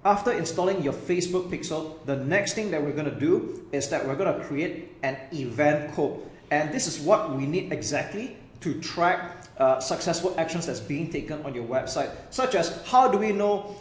after installing your Facebook pixel, the next thing that we're going to do is that we're going to create an event code. And this is what we need exactly to track successful actions that's being taken on your website, such as how do we know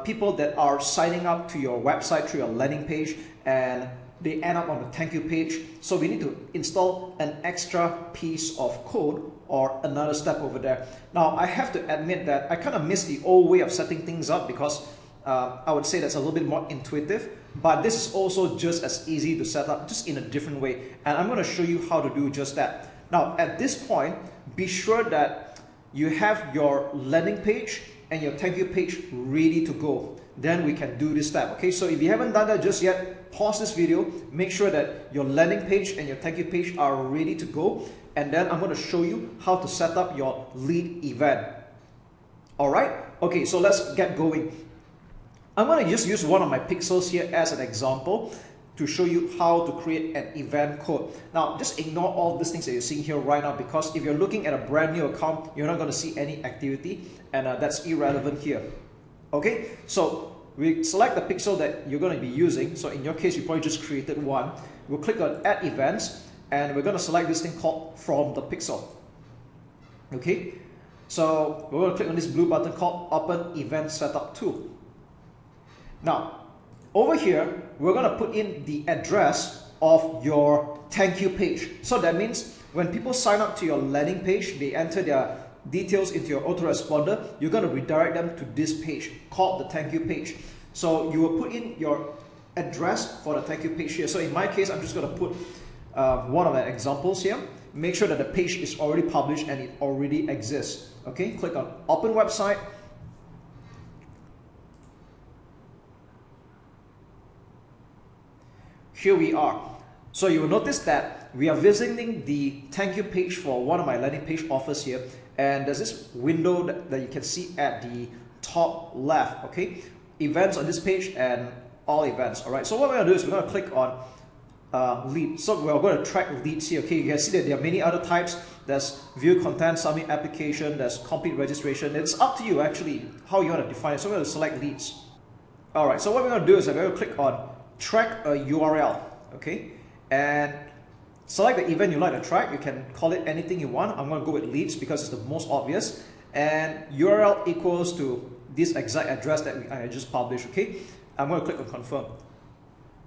people that are signing up to your website through your landing page and they end up on the thank you page. So we need to install an extra piece of code or another step over there. Now I have to admit that I kind of miss the old way of setting things up because I would say that's a little bit more intuitive, but this is also just as easy to set up, just in a different way. And I'm going to show you how to do just that. Now at this point, be sure that you have your landing page and your thank you page ready to go. Then we can do this step. Okay, so if you haven't done that just yet, pause this video, make sure that your landing page and your thank you page are ready to go, and then I'm going to show you how to set up your lead event. Alright, okay, so let's get going. I'm going to just use one of my pixels here as an example to show you how to create an event code. Now just ignore all these things that you're seeing here right now, because if you're looking at a brand new account, you're not going to see any activity, and that's irrelevant here. Okay, so we select the pixel that you're going to be using. So in your case, you probably just created one. We'll click on Add Events, and we're going to select this thing called From the Pixel. Okay, so we're going to click on this blue button called Open Event Setup Tool. Now, over here, we're going to put in the address of your thank you page. So that means when people sign up to your landing page, they enter their details into your autoresponder, you're going to redirect them to this page called the thank you page. So you will put in your address for the thank you page here. So in my case, I'm just going to put one of the examples here. Make sure that the page is already published and it already exists. Okay, click on Open Website. Here we are. So you will notice that we are visiting the thank you page for one of my landing page offers here, and there's this window that you can see at the top left. Okay, events on this page and all events. All right, so what we're going to do is we're going to click on lead. So we're going to track leads here. Okay, you can see that there are many other types. There's view content, submit application, there's complete registration. It's up to you actually how you want to define it. So we're going to select leads. All right, so what we're going to do is we're going to click on track a URL. Okay, and select the event you like to track. You can call it anything you want. I'm going to go with leads because it's the most obvious, and URL equals to this exact address that I just published. Okay, I'm going to click on confirm.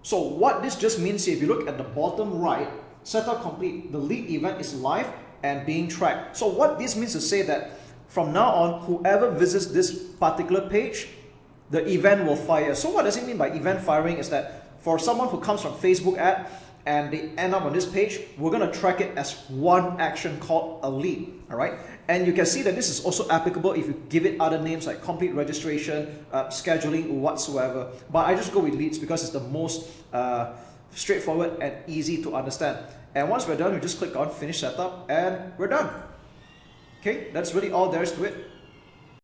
So what this just means, if you look at the bottom right, setup complete, the lead event is live and being tracked. So what this means to say that from now on, whoever visits this particular page, the event will fire. So what does it mean by event firing is that for someone who comes from Facebook ad and they end up on this page, we're going to track it as one action called a lead. All right, and you can see that this is also applicable if you give it other names like complete registration, scheduling, whatsoever. But I just go with leads because it's the most straightforward and easy to understand. And once we're done, we just click on finish setup and we're done. Okay, that's really all there is to it.